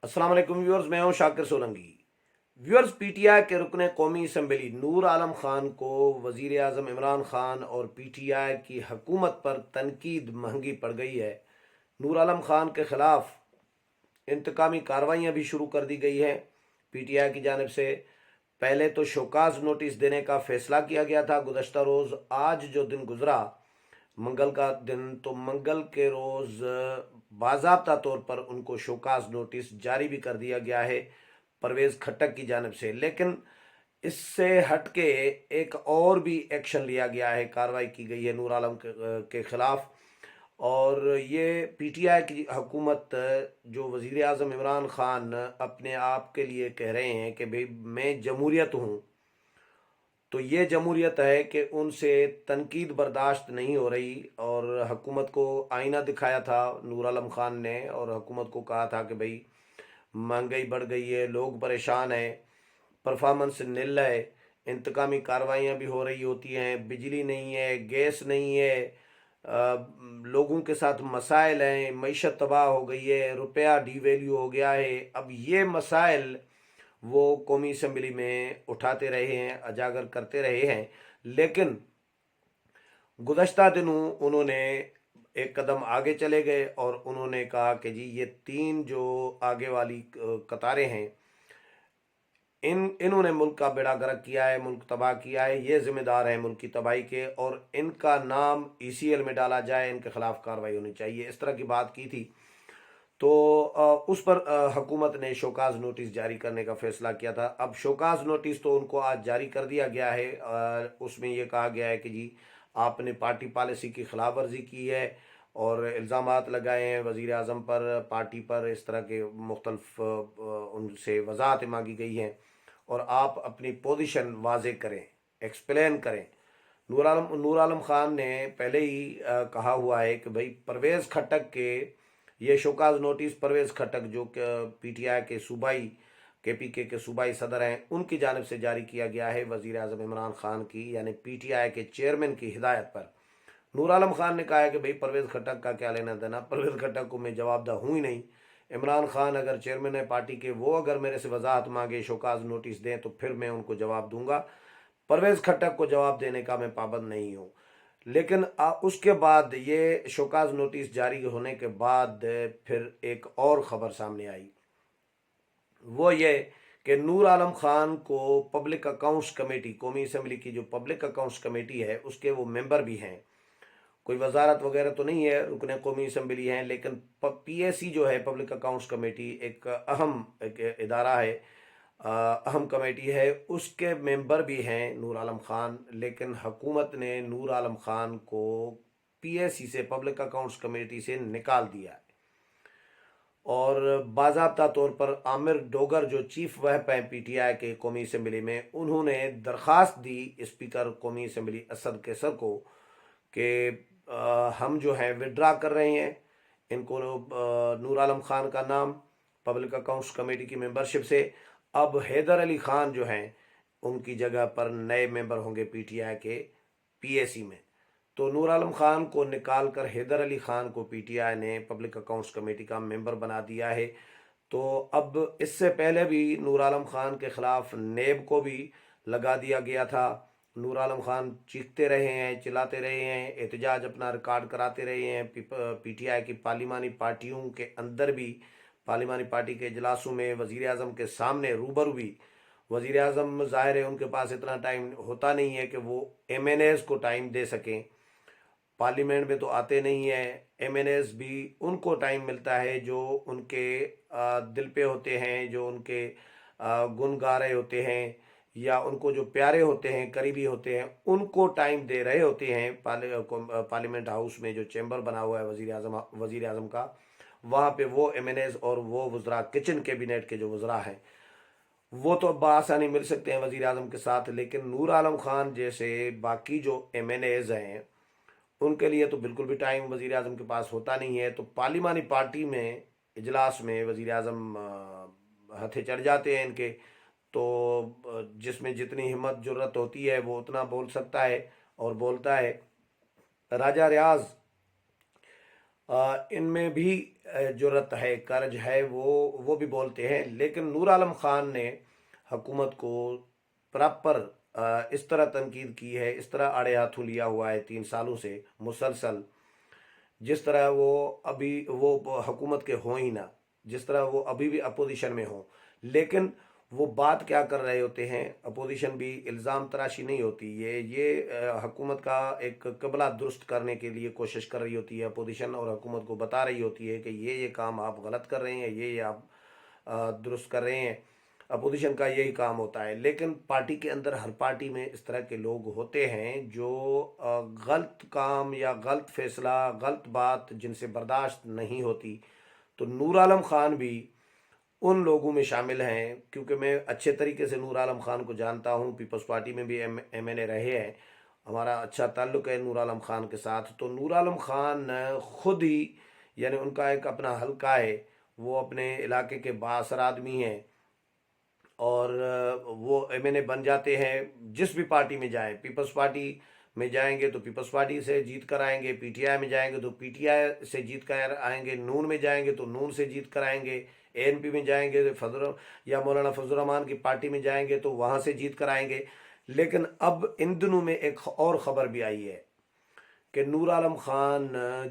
السلام علیکم ویورز، میں ہوں Shakir Solangi. Viewers, PTI کے رکن قومی اسمبلی نورعالم خان کو وزیر اعظم عمران خان اور پی ٹی آئی کی حکومت پر تنقید مہنگی پڑ گئی ہے۔ نورعالم خان کے خلاف انتقامی کارروائیاں بھی شروع کر دی گئی ہیں۔ پی ٹی آئی کی جانب سے پہلے تو شوکاز نوٹس دینے کا فیصلہ کیا گیا تھا گزشتہ روز۔ آج جو دن گزرا منگل کا دن، تو منگل کے روز باضابطہ طور پر ان کو شوکاز نوٹس جاری بھی کر دیا گیا ہے پرویز کھٹک کی جانب سے، لیکن اس سے ہٹ کے ایک اور بھی ایکشن لیا گیا ہے، کارروائی کی گئی ہے نورعالم کے خلاف۔ اور یہ پی ٹی آئی کی حکومت، جو وزیر اعظم عمران خان اپنے آپ کے لیے کہہ رہے ہیں کہ بھئی میں جمہوریت ہوں، تو یہ جمہوریت ہے کہ ان سے تنقید برداشت نہیں ہو رہی۔ اور حکومت کو آئینہ دکھایا تھا نورعالم خان نے، اور حکومت کو کہا تھا کہ بھئی مہنگائی بڑھ گئی ہے، لوگ پریشان ہیں، پرفارمنس نل ہے، انتقامی کارروائیاں بھی ہو رہی ہوتی ہیں، بجلی نہیں ہے، گیس نہیں ہے، لوگوں کے ساتھ مسائل ہیں، معیشت تباہ ہو گئی ہے، روپیہ ڈی ویلیو ہو گیا ہے۔ اب یہ مسائل وہ قومی اسمبلی میں اٹھاتے رہے ہیں، اجاگر کرتے رہے ہیں، لیکن گزشتہ دنوں انہوں نے ایک قدم آگے چلے گئے اور انہوں نے کہا کہ جی یہ تین جو آگے والی قطاریں ہیں، انہوں نے ملک کا بیڑا غرق کیا ہے، ملک تباہ کیا ہے، یہ ذمہ دار ہیں ملک کی تباہی کے، اور ان کا نام ای سی ایل میں ڈالا جائے، ان کے خلاف کارروائی ہونی چاہیے، اس طرح کی بات کی تھی۔ تو اس پر حکومت نے شوکاز نوٹس جاری کرنے کا فیصلہ کیا تھا۔ اب شوکاز نوٹس تو ان کو آج جاری کر دیا گیا ہے، اس میں یہ کہا گیا ہے کہ جی آپ نے پارٹی پالیسی کی خلاف ورزی کی ہے، اور الزامات لگائے ہیں وزیر اعظم پر، پارٹی پر، اس طرح کے مختلف ان سے وضاحتیں مانگی گئی ہیں، اور آپ اپنی پوزیشن واضح کریں، ایکسپلین کریں۔ نورعالم خان نے پہلے ہی کہا ہوا ہے کہ بھئی پرویز کھٹک کے یہ شوکاز نوٹس، پرویز کھٹک جو کہ پی ٹی آئی کے صوبائی کے پی کے صوبائی صدر ہیں، ان کی جانب سے جاری کیا گیا ہے وزیر اعظم عمران خان کی، یعنی پی ٹی آئی کے چیئرمین کی ہدایت پر۔ نورعالم خان نے کہا ہے کہ بھئی پرویز کھٹک کا کیا لینا دینا، پرویز کھٹک کو میں جواب دہ ہوں ہی نہیں۔ عمران خان اگر چیئرمین ہے پارٹی کے، وہ اگر میرے سے وضاحت مانگے، شوکاز نوٹس دیں، تو پھر میں ان کو جواب دوں گا۔ پرویز کھٹک کو جواب دینے کا میں پابند نہیں ہوں۔ لیکن اس کے بعد یہ شوکاز نوٹس جاری ہونے کے بعد پھر ایک اور خبر سامنے آئی، وہ یہ کہ نورعالم خان کو پبلک اکاؤنٹس کمیٹی، قومی اسمبلی کی جو پبلک اکاؤنٹس کمیٹی ہے، اس کے وہ ممبر بھی ہیں۔ کوئی وزارت وغیرہ تو نہیں ہے، رکن قومی اسمبلی ہیں، لیکن پی اے سی جو ہے پبلک اکاؤنٹس کمیٹی، ایک اہم ادارہ ہے، اہم کمیٹی ہے، اس کے ممبر بھی ہیں نورعالم خان۔ لیکن حکومت نے نورعالم خان کو پی اے سی سے، پبلک اکاؤنٹس کمیٹی سے نکال دیا ہے، اور باضابطہ طور پر عامر ڈوگر جو چیف وہپ ہیں پی ٹی آئی کے قومی اسمبلی میں، انہوں نے درخواست دی اسپیکر قومی اسمبلی اسد کیسر کو کہ ہم جو ہیں وڈرا کر رہے ہیں ان کو، نورعالم خان کا نام پبلک اکاؤنٹس کمیٹی کی ممبرشپ سے۔ اب حیدر علی خان جو ہیں ان کی جگہ پر نئے ممبر ہوں گے پی ٹی آئی کے پی اے سی میں۔ تو نورعالم خان کو نکال کر حیدر علی خان کو پی ٹی آئی نے پبلک اکاؤنٹس کمیٹی کا ممبر بنا دیا ہے۔ تو اب اس سے پہلے بھی نورعالم خان کے خلاف نیب کو بھی لگا دیا گیا تھا۔ نورعالم خان چیختے رہے ہیں، چلاتے رہے ہیں، احتجاج اپنا ریکارڈ کراتے رہے ہیں، پی ٹی آئی کی پارلیمانی پارٹیوں کے اندر بھی، پارلیمانی پارٹی کے اجلاسوں میں وزیر اعظم کے سامنے روبرو بھی۔ وزیر اعظم ظاہر ہے ان کے پاس اتنا ٹائم ہوتا نہیں ہے کہ وہ ایم این ایز کو ٹائم دے سکیں، پارلیمنٹ میں تو آتے نہیں ہیں۔ ایم این ایز بھی ان کو ٹائم ملتا ہے جو ان کے دل پہ ہوتے ہیں، جو ان کے گن گا رہے ہوتے ہیں، یا ان کو جو پیارے ہوتے ہیں، قریبی ہوتے ہیں، ان کو ٹائم دے رہے ہوتے ہیں۔ پارلیمنٹ ہاؤس میں جو چیمبر بنا ہوا ہے وزیر اعظم کا، وہاں پہ وہ ایم این ایز اور وہ وزراء، کچن کیبنٹ کے جو وزراء ہیں، وہ تو بآسانی مل سکتے ہیں وزیر اعظم کے ساتھ، لیکن نورعالم خان جیسے باقی جو ایم این ایز ہیں، ان کے لیے تو بالکل بھی ٹائم وزیر اعظم کے پاس ہوتا نہیں ہے۔ تو پارلیمانی پارٹی میں اجلاس میں وزیر اعظم ہتھے چڑھ جاتے ہیں ان کے، تو جس میں جتنی ہمت جرت ہوتی ہے وہ اتنا بول سکتا ہے اور بولتا ہے۔ راجہ ریاض ان میں بھی جرت ہے، کرج ہے، وہ بھی بولتے ہیں، لیکن نورعالم خان نے حکومت کو پراپر اس طرح تنقید کی ہے، اس طرح آڑے ہاتھوں لیا ہوا ہے 3 سالوں سے مسلسل، جس طرح وہ حکومت کے ہوں ہی نہ، جس طرح وہ ابھی بھی اپوزیشن میں ہوں، لیکن وہ بات کیا کر رہے ہوتے ہیں، اپوزیشن بھی الزام تراشی نہیں ہوتی، یہ حکومت کا ایک قبلہ درست کرنے کے لیے کوشش کر رہی ہوتی ہے اپوزیشن، اور حکومت کو بتا رہی ہوتی ہے کہ یہ کام آپ غلط کر رہے ہیں، یہ آپ درست کر رہے ہیں، اپوزیشن کا یہی کام ہوتا ہے۔ لیکن پارٹی کے اندر، ہر پارٹی میں اس طرح کے لوگ ہوتے ہیں جو غلط کام یا غلط فیصلہ، غلط بات جن سے برداشت نہیں ہوتی۔ تو نورعالم خان بھی ان لوگوں میں شامل ہیں، کیونکہ میں اچھے طریقے سے نورعالم خان کو جانتا ہوں، پیپلز پارٹی میں بھی ایم این اے رہے ہیں، ہمارا اچھا تعلق ہے نورعالم خان کے ساتھ۔ تو نورعالم خان خود ہی، یعنی ان کا ایک اپنا حلقہ ہے، وہ اپنے علاقے کے بااثر آدمی ہیں، اور وہ ایم این اے بن جاتے ہیں جس بھی پارٹی میں جائیں۔ پیپلز پارٹی میں جائیں گے تو پیپلز پارٹی سے جیت کر آئیں گے، پی ٹی آئی میں جائیں گے تو پی ٹی آئی سے جیت کر آئیں گے، نون میں جائیں گے تو نون سے جیت کر آئیں گے، اے این پی میں جائیں گے یا مولانا فضل الرحمان کی پارٹی میں جائیں گے تو وہاں سے جیت کر آئیں گے۔ لیکن اب ان دنوں میں ایک اور خبر بھی آئی ہے کہ نورعالم خان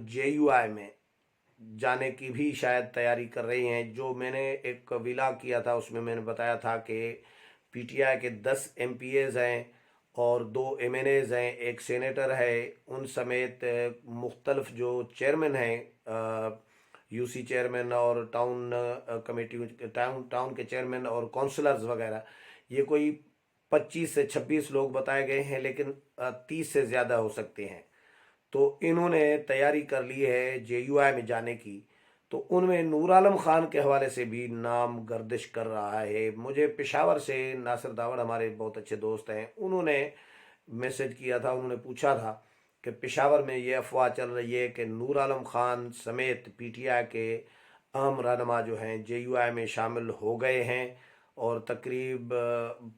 جے یو آئی میں جانے کی بھی شاید تیاری کر رہی ہیں۔ جو میں نے ایک ویلاگ کیا تھا اس میں نے بتایا تھا کہ پی ٹی آئی کے 10 ایم پی ایز ہیں اور 2 ایم این ایز ہیں، ایک سینیٹر ہے، ان سمیت مختلف جو چیئرمین ہیں، یو سی چیئرمین اور ٹاؤن کمیٹی، ٹاؤن کے چیئرمین اور کونسلرز وغیرہ، یہ کوئی 25 سے 26 لوگ بتائے گئے ہیں، لیکن 30 سے زیادہ ہو سکتے ہیں۔ تو انہوں نے تیاری کر لی ہے جے یو آئی میں جانے کی۔ تو ان میں نورعالم خان کے حوالے سے بھی نام گردش کر رہا ہے۔ مجھے پشاور سے ناصر داوڑ، ہمارے بہت اچھے دوست ہیں، انہوں نے میسج کیا تھا، انہوں نے پوچھا تھا کہ پشاور میں یہ افواہ چل رہی ہے کہ نورعالم خان سمیت پی ٹی آئی کے اہم رہنما جو ہیں جے یو آئی میں شامل ہو گئے ہیں، اور تقریب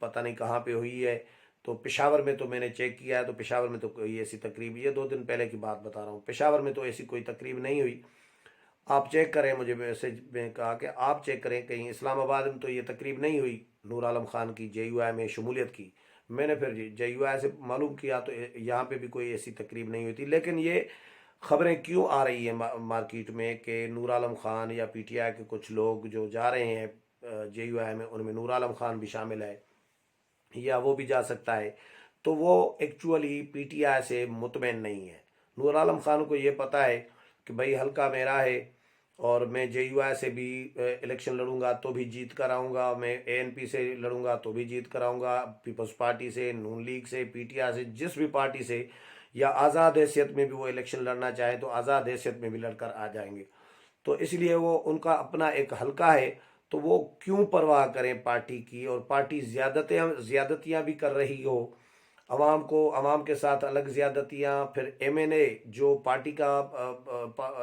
پتہ نہیں کہاں پہ ہوئی ہے۔ تو پشاور میں تو میں نے چیک کیا ہے، تو پشاور میں تو کوئی ایسی تقریب، یہ 2 دن پہلے کی بات بتا رہا ہوں، پشاور میں تو ایسی کوئی تقریب نہیں ہوئی۔ آپ چیک کریں، مجھے میسج میں کہا کہ آپ چیک کریں، کہیں اسلام آباد میں تو یہ تقریب نہیں ہوئی نورعالم خان کی جے یو آئی میں شمولیت کی۔ میں نے پھر جے یو آئی سے معلوم کیا تو یہاں پہ بھی کوئی ایسی تقریب نہیں ہوئی تھی۔ لیکن یہ خبریں کیوں آ رہی ہیں مارکیٹ میں کہ نورعالم خان یا پی ٹی آئی کے کچھ لوگ جو جا رہے ہیں جے یو آئی میں، ان میں نورعالم خان بھی شامل ہے یا وہ بھی جا سکتا ہے، تو وہ ایکچولی پی ٹی آئی سے مطمئن نہیں ہے۔ نورعالم خان کو یہ پتہ ہے کہ بھائی حلقہ میرا ہے، اور میں جے یو آئی سے بھی الیکشن لڑوں گا تو بھی جیت کر آؤں گا، میں اے این پی سے لڑوں گا تو بھی جیت کر آؤں گا، پیپلز پارٹی سے، نون لیگ سے، پی ٹی آئی سے، جس بھی پارٹی سے، یا آزاد حیثیت میں بھی وہ الیکشن لڑنا چاہے تو آزاد حیثیت میں بھی لڑ کر آ جائیں گے۔ تو اس لیے وہ ان کا اپنا ایک حلقہ ہے، تو وہ کیوں پرواہ کریں پارٹی کی، اور پارٹی زیادتیاں بھی کر رہی ہو، عوام کے ساتھ الگ زیادتیاں، پھر ایم این اے جو پارٹی کا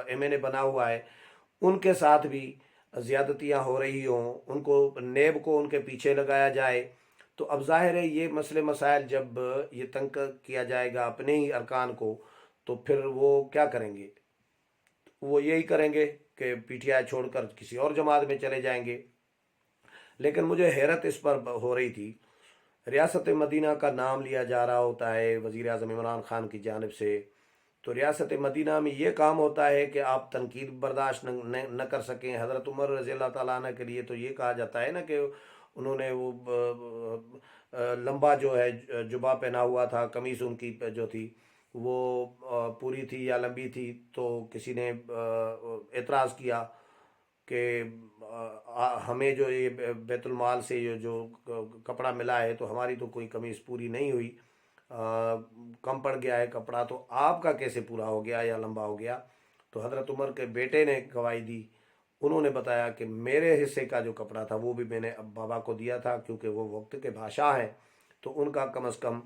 ایم این اے بنا ہوا ہے ان کے ساتھ بھی زیادتیاں ہو رہی ہوں، ان کو نیب کو ان کے پیچھے لگایا جائے، تو اب ظاہر ہے یہ مسئلے مسائل جب یہ تنگ کیا جائے گا اپنے ہی ارکان کو، تو پھر وہ کیا کریں گے؟ وہ یہی کریں گے کہ پی ٹی آئی چھوڑ کر کسی اور جماعت میں چلے جائیں گے۔ لیکن مجھے حیرت اس پر ہو رہی تھی، ریاست مدینہ کا نام لیا جا رہا ہوتا ہے وزیراعظم عمران خان کی جانب سے، تو ریاست مدینہ میں یہ کام ہوتا ہے کہ آپ تنقید برداشت نہ کر سکیں۔ حضرت عمر رضی اللہ تعالیٰ عنہ کے لیے تو یہ کہا جاتا ہے نا کہ انہوں نے وہ لمبا جو ہے جبہ پہنا ہوا تھا، قمیص ان کی جو تھی وہ پوری تھی یا لمبی تھی، تو کسی نے اعتراض کیا کہ ہمیں جو یہ بیت المال سے جو کپڑا ملا ہے تو ہماری تو کوئی قمیص پوری نہیں ہوئی، کم پڑ گیا ہے کپڑا، تو آپ کا کیسے پورا ہو گیا یا لمبا ہو گیا؟ تو حضرت عمر کے بیٹے نے گواہی دی، انہوں نے بتایا کہ میرے حصے کا جو کپڑا تھا وہ بھی میں نے اب بابا کو دیا تھا، کیونکہ وہ وقت کے بادشاہ ہیں، تو ان کا کم از کم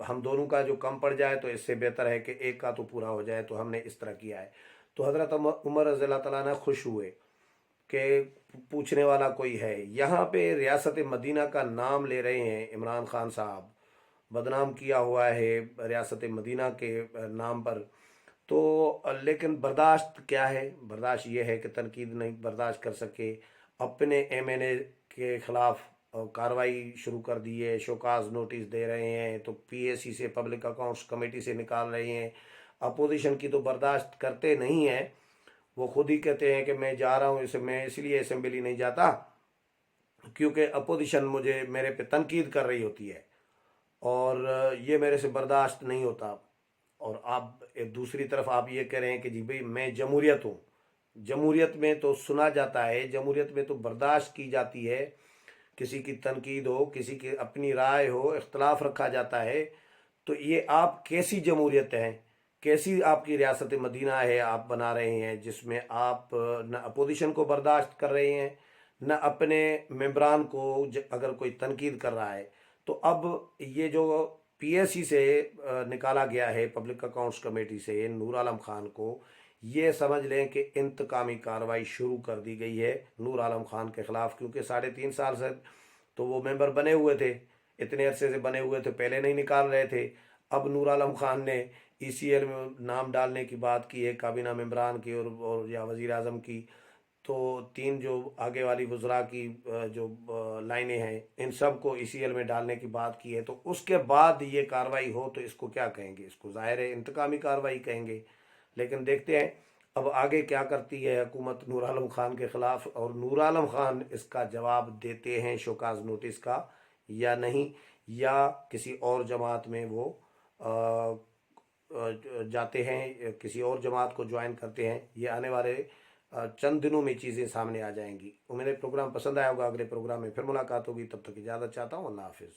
ہم دونوں کا جو کم پڑ جائے تو اس سے بہتر ہے کہ ایک کا تو پورا ہو جائے، تو ہم نے اس طرح کیا ہے۔ تو حضرت عمر رضی اللہ تعالیٰ نے خوش ہوئے کہ پوچھنے والا کوئی ہے۔ یہاں پہ ریاست مدینہ کا نام لے رہے ہیں عمران خان صاحب، بدنام کیا ہوا ہے ریاست مدینہ کے نام پر، تو لیکن برداشت کیا ہے؟ برداشت یہ ہے کہ تنقید نہیں برداشت کر سکے، اپنے ایم این اے کے خلاف کارروائی شروع کر دی ہے، شوکاز نوٹس دے رہے ہیں، تو پی اے سی سے پبلک اکاؤنٹس کمیٹی سے نکال رہے ہیں۔ اپوزیشن کی تو برداشت کرتے نہیں ہیں، وہ خود ہی کہتے ہیں کہ میں جا رہا ہوں، میں اس لیے اسمبلی نہیں جاتا کیونکہ اپوزیشن میرے پہ تنقید کر رہی ہوتی ہے اور یہ میرے سے برداشت نہیں ہوتا۔ اور آپ دوسری طرف آپ یہ کہہ رہے ہیں کہ جی بھائی میں جمہوریت ہوں، جمہوریت میں تو سنا جاتا ہے، جمہوریت میں تو برداشت کی جاتی ہے، کسی کی تنقید ہو، کسی کی اپنی رائے ہو، اختلاف رکھا جاتا ہے۔ تو یہ آپ کیسی جمہوریت ہے، کیسی آپ کی ریاست مدینہ ہے آپ بنا رہے ہیں، جس میں آپ نہ اپوزیشن کو برداشت کر رہے ہیں، نہ اپنے ممبران کو اگر کوئی تنقید کر رہا ہے۔ تو اب یہ جو پی ایس سی سے نکالا گیا ہے پبلک اکاؤنٹس کمیٹی سے نورعالم خان کو، یہ سمجھ لیں کہ انتقامی کارروائی شروع کر دی گئی ہے نورعالم خان کے خلاف، کیونکہ 3.5 سال سے تو وہ ممبر بنے ہوئے تھے، اتنے عرصے سے بنے ہوئے تھے، پہلے نہیں نکال رہے تھے۔ اب نورعالم خان نے ای سی ایل میں نام ڈالنے کی بات کی ہے، کابینہ ممبران کی اور یا وزیراعظم کی، تو 3 جو آگے والی وزراء کی جو لائنیں ہیں ان سب کو ای سی ایل میں ڈالنے کی بات کی ہے، تو اس کے بعد یہ کارروائی ہو تو اس کو کیا کہیں گے؟ اس کو ظاہر ہے انتقامی کارروائی کہیں گے۔ لیکن دیکھتے ہیں اب آگے کیا کرتی ہے حکومت نورعالم خان کے خلاف، اور نورعالم خان اس کا جواب دیتے ہیں شوکاز نوٹس کا یا نہیں، یا کسی اور جماعت میں وہ جاتے ہیں، کسی اور جماعت کو جوائن کرتے ہیں۔ یہ آنے والے چند دنوں میں چیزیں سامنے آ جائیں گی۔ امید ہے پروگرام پسند آیا ہوگا، اگلے پروگرام میں پھر ملاقات ہوگی، تب تک اجازت چاہتا ہوں، اللہ حافظ۔